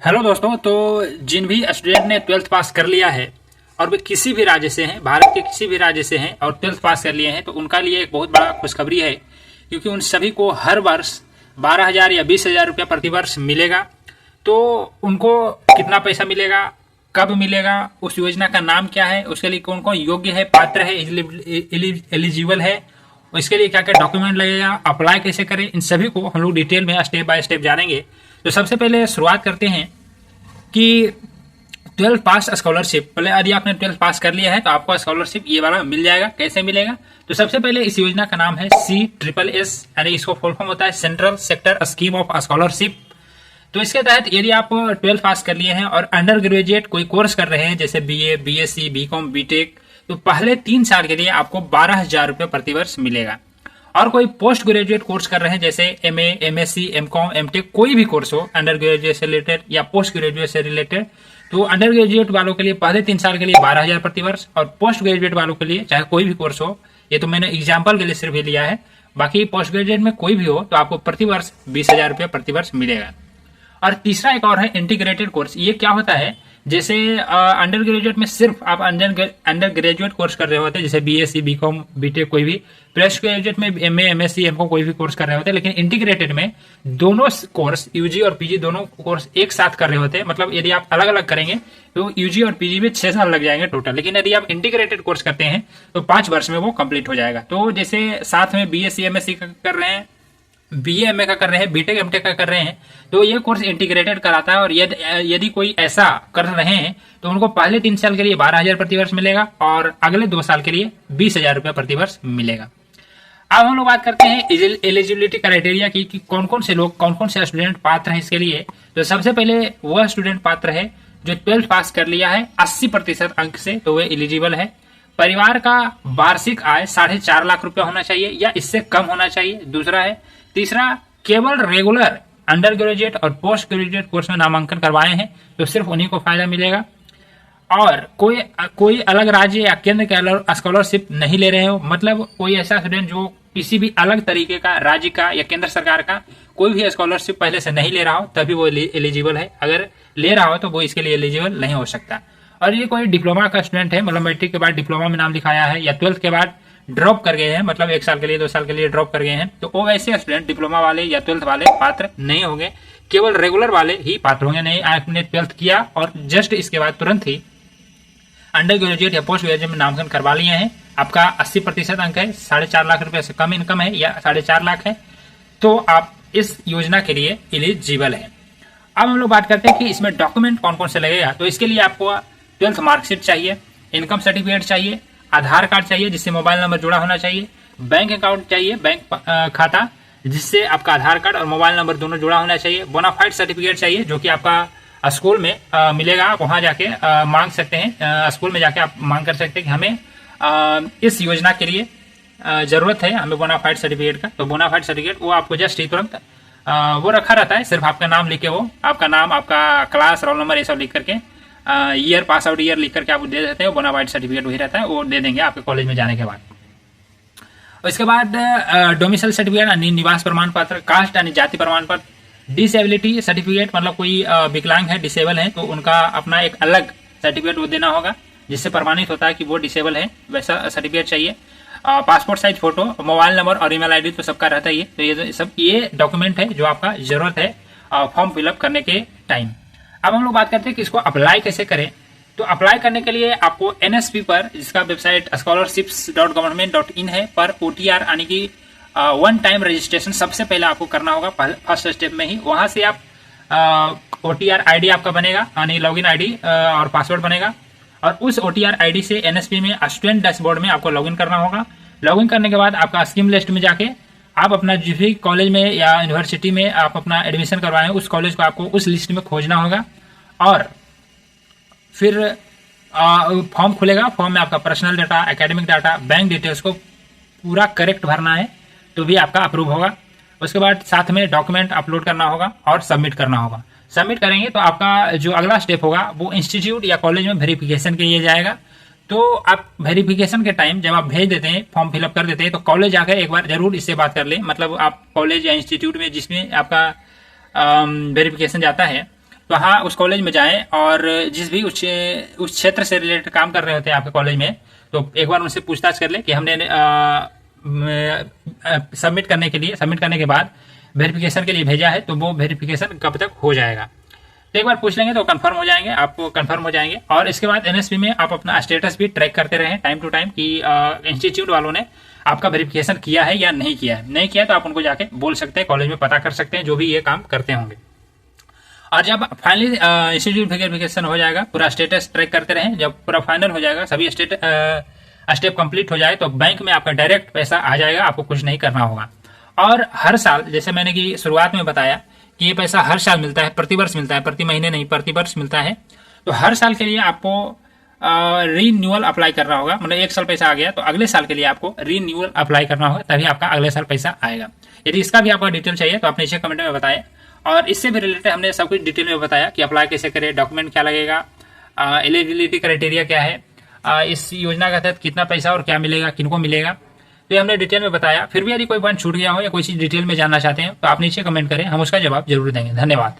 Hello दोस्तों। तो जिन भी स्टूडेंट ने ट्वेल्थ पास कर लिया है और वे किसी भी राज्य से हैं, भारत के किसी भी राज्य से हैं और ट्वेल्थ पास कर लिए हैं, तो उनका लिए एक बहुत बड़ा खुशखबरी है, क्योंकि उन सभी को हर वर्ष 12,000 या 20,000 रुपया प्रति वर्ष मिलेगा। तो उनको कितना पैसा मिलेगा, कब मिलेगा, उस योजना का नाम क्या है, उसके लिए कौन कौन योग्य है, पात्र है, एलिजिबल है, इसके लिए क्या क्या डॉक्यूमेंट लगेगा, अप्लाई कैसे करें, इन सभी को हम लोग डिटेल में स्टेप बाय स्टेप जानेंगे। तो सबसे पहले शुरुआत करते हैं कि 12 पास स्कॉलरशिप। पहले यदि आपने 12 पास कर लिया है तो आपको स्कॉलरशिप ये वाला मिल जाएगा। कैसे मिलेगा? तो सबसे पहले इस योजना का नाम है CSSS, यानी इसको फुल फॉर्म होता है central sector scheme of scholarship. तो इसके तहत यदि आप 12 पास कर लिए हैं और अंडर ग्रेजुएट कोई कोर्स कर रहे हैं, जैसे BA, BSc, BCom, BTech, तो पहले 3 साल के लिए आपको 12,000 रुपये प्रतिवर्ष मिलेगा। और कोई पोस्ट ग्रेजुएट कोर्स कर रहे हैं, जैसे MA, MSc, MCom, MTech, कोई भी कोर्स हो अंडर ग्रेजुएट से रिलेटेड या पोस्ट ग्रेजुएट से रिलेटेड, तो अंडर ग्रेजुएट वालों के लिए पहले 3 साल के लिए 12,000 प्रतिवर्ष, और पोस्ट ग्रेजुएट वालों के लिए चाहे कोई भी कोर्स हो, ये तो मैंने एग्जाम्पल के लिए सिर्फ ही लिया है, बाकी पोस्ट ग्रेजुएट में कोई भी हो तो आपको प्रतिवर्ष 20,000 रुपये प्रतिवर्ष मिलेगा। और तीसरा एक और है इंटीग्रेटेड कोर्स। ये क्या होता है? जैसे अंडर ग्रेजुएट में सिर्फ आप अंडर ग्रेजुएट कोर्स कर रहे होते हैं, जैसे BSc, BCom, BTech, कोई भी। पोस्ट ग्रेजुएट में MA, MSc, MCom कोई भी कोर्स कर रहे होते हैं, लेकिन इंटीग्रेटेड में दोनों कोर्स, UG और PG दोनों कोर्स एक साथ कर रहे होते हैं। मतलब यदि आप अलग अलग करेंगे तो UG और PG में 6 साल लग जाएंगे टोटल, लेकिन यदि आप इंटीग्रेटेड कोर्स करते हैं तो 5 वर्ष में वो कंप्लीट हो जाएगा। तो जैसे साथ में BSc, MSc कर रहे हैं, BA, MA का कर रहे हैं, BTech, MTech का कर रहे हैं, तो ये कोर्स इंटीग्रेटेड कराता है। और यदि कोई ऐसा कर रहे हैं तो उनको पहले 3 साल के लिए 12,000 प्रतिवर्ष मिलेगा और अगले 2 साल के लिए 20,000 रुपये प्रतिवर्ष मिलेगा। अब हम लोग बात करते हैं एलिजिबिलिटी क्राइटेरिया की, कि कौन कौन से लोग, कौन कौन से स्टूडेंट पात्र हैं इसके लिए। तो सबसे पहले वह स्टूडेंट पात्र है जो 12 पास कर लिया है 80% अंक से, तो वह एलिजिबल है। परिवार का वार्षिक आय 4.5 लाख रुपया होना चाहिए या इससे कम होना चाहिए, दूसरा है। तीसरा, केवल रेगुलर अंडर ग्रेजुएट और पोस्ट ग्रेजुएट कोर्स में नामांकन करवाए हैं तो सिर्फ उन्हीं को फायदा मिलेगा। और कोई अलग राज्य या केंद्र के स्कॉलरशिप नहीं ले रहे हो, मतलब कोई ऐसा स्टूडेंट जो किसी भी अलग तरीके का राज्य का या केंद्र सरकार का कोई भी स्कॉलरशिप पहले से नहीं ले रहा हो, तभी वो एलिजिबल है। अगर ले रहा हो तो वो इसके लिए एलिजिबल नहीं हो सकता। और ये कोई डिप्लोमा का स्टूडेंट है, मतलब मैट्रिक के बाद डिप्लोमा में नाम लिखाया है या 12th के बाद ड्रॉप कर गए हैं, मतलब 1 साल के लिए 2 साल के लिए ड्रॉप कर गए हैं, तो वो ऐसे स्टूडेंट डिप्लोमा वाले या 12th वाले पात्र नहीं होंगे। केवल रेगुलर वाले ही पात्र होंगे। नहीं, आपने 12th किया और जस्ट इसके बाद तुरंत ही अंडर ग्रेजुएट या पोस्ट ग्रेजुएट में नामांकन करवा लिए हैं, आपका 80% अंक है, 4.5 लाख रुपए से कम इनकम है या 4.5 लाख है, तो आप इस योजना के लिए एलिजिबल है। अब हम लोग बात करते हैं कि इसमें डॉक्यूमेंट कौन कौन से लगेगा। तो इसके लिए आपको 12th मार्कशीट चाहिए, इनकम सर्टिफिकेट चाहिए, आधार कार्ड चाहिए जिससे मोबाइल नंबर जुड़ा होना चाहिए, बैंक अकाउंट चाहिए, बैंक खाता जिससे आपका आधार कार्ड और मोबाइल नंबर दोनों जुड़ा होना चाहिए, बोनाफाइड सर्टिफिकेट चाहिए जो कि आपका स्कूल में मिलेगा, आप वहां जाके मांग सकते हैं, स्कूल में जाके आप मांग कर सकते हैं कि हमें इस योजना के लिए जरूरत है, हमें बोनाफाइड सर्टिफिकेट का। तो बोनाफाइड सर्टिफिकेट वो आपको जस्ट ही तुरंत वो रखा रहता है, सिर्फ आपका नाम लिख के, वो आपका नाम, आपका क्लास, रोल नंबर, ये सब लिख करके, ईयर, पास आउट ईयर लिख करके आप दे देते हैं। बोनाफाइड सर्टिफिकेट वही रहता है, वो दे देंगे आपके कॉलेज में जाने के बाद। और इसके बाद डोमिसाइल सर्टिफिकेट यानी निवास प्रमाण पत्र, कास्ट यानी जाति प्रमाण पत्र, डिसेबिलिटी सर्टिफिकेट, मतलब कोई विकलांग है, डिसेबल है, तो उनका अपना एक अलग सर्टिफिकेट वो देना होगा जिससे प्रमाणित होता है कि वो डिसेबल है, वैसा सर्टिफिकेट चाहिए। Passport size photo, mobile number और ईमेल आईडी तो सबका रहता ही है। तो ये सब ये डॉक्यूमेंट है जो आपका जरूरत है फॉर्म फिलअप करने के टाइम। अब हम लोग बात करते हैं कि इसको अप्लाई कैसे करें। तो अप्लाई करने के लिए आपको NSP पर, जिसका वेबसाइट scholarships.government.in है, पर OTR यानी कि 1 टाइम रजिस्ट्रेशन सबसे पहले आपको करना होगा, फर्स्ट स्टेप में ही। वहां से आप OTR ID आपका बनेगा, यानी लॉगिन ID और पासवर्ड बनेगा, और उस OTR ID से NSP में स्टूडेंट डैशबोर्ड में आपको लॉगिन करना होगा। लॉगिन करने के बाद आपका स्कीम लिस्ट में जाके आप अपना जिस भी कॉलेज में या यूनिवर्सिटी में आप अपना एडमिशन करवाएं, उस कॉलेज को आपको उस लिस्ट में खोजना होगा। और फिर फॉर्म खुलेगा, फॉर्म में आपका personal data, academic data, bank details को पूरा करेक्ट भरना है तो भी आपका अप्रूव होगा। उसके बाद साथ में डॉक्यूमेंट अपलोड करना होगा और सबमिट करना होगा। सबमिट करेंगे तो आपका जो अगला स्टेप होगा वो इंस्टीट्यूट या कॉलेज में वेरिफिकेशन के लिए जाएगा। तो आप वेरिफिकेशन के टाइम जब आप भेज देते हैं, फॉर्म फिलअप कर देते हैं, तो कॉलेज आकर एक बार जरूर इससे बात कर लें। मतलब आप कॉलेज या इंस्टीट्यूट में जिसमें आपका वेरिफिकेशन जाता है, तो हाँ, उस कॉलेज में जाएं और जिस भी उस क्षेत्र से रिलेटेड काम कर रहे होते हैं आपके कॉलेज में, तो एक बार उनसे पूछताछ कर ले कि हमने सबमिट करने के बाद वेरिफिकेशन के लिए भेजा है, तो वो वेरिफिकेशन कब तक हो जाएगा। तो एक बार पूछ लेंगे तो कंफर्म हो जाएंगे, आपको कंफर्म हो जाएंगे। और इसके बाद एनएसपी में आप अपना स्टेटस भी ट्रैक करते रहें टाइम टू टाइम कि इंस्टीट्यूट वालों ने आपका वेरिफिकेशन किया है या नहीं किया है। नहीं किया तो आप उनको जाके बोल सकते हैं, कॉलेज में पता कर सकते हैं, जो भी ये काम करते होंगे। और जब फाइनली इंस्टीट्यूट वेरिफिकेशन हो जाएगा, पूरा स्टेटस ट्रैक करते रहें, जब पूरा फाइनल हो जाएगा, सभी स्टेप कंप्लीट हो जाए, तो बैंक में आपका डायरेक्ट पैसा आ जाएगा, आपको कुछ नहीं करना होगा। और हर साल, जैसे मैंने कि शुरुआत में बताया कि ये पैसा हर साल मिलता है, प्रतिवर्ष मिलता है, प्रति महीने नहीं, प्रतिवर्ष मिलता है। तो हर साल के लिए आपको रीन्यूअल अप्लाई करना होगा। मतलब एक साल पैसा आ गया तो अगले साल के लिए आपको रीन्यूअल अप्लाई करना होगा, तभी आपका अगले साल पैसा आएगा। यदि इसका भी आपको डिटेल चाहिए तो आप नीचे कमेंट में बताएं। और इससे भी रिलेटेड हमने सब कुछ डिटेल में बताया कि अप्लाई कैसे करें, डॉक्यूमेंट क्या लगेगा, एलिजिबिलिटी क्राइटेरिया क्या है, इस योजना के तहत कितना पैसा और क्या मिलेगा, किनको मिलेगा, तो ये हमने डिटेल में बताया। फिर भी यदि कोई पॉइंट छूट गया हो या कोई चीज़ डिटेल में जानना चाहते हैं तो आप नीचे कमेंट करें, हम उसका जवाब जरूर देंगे। धन्यवाद।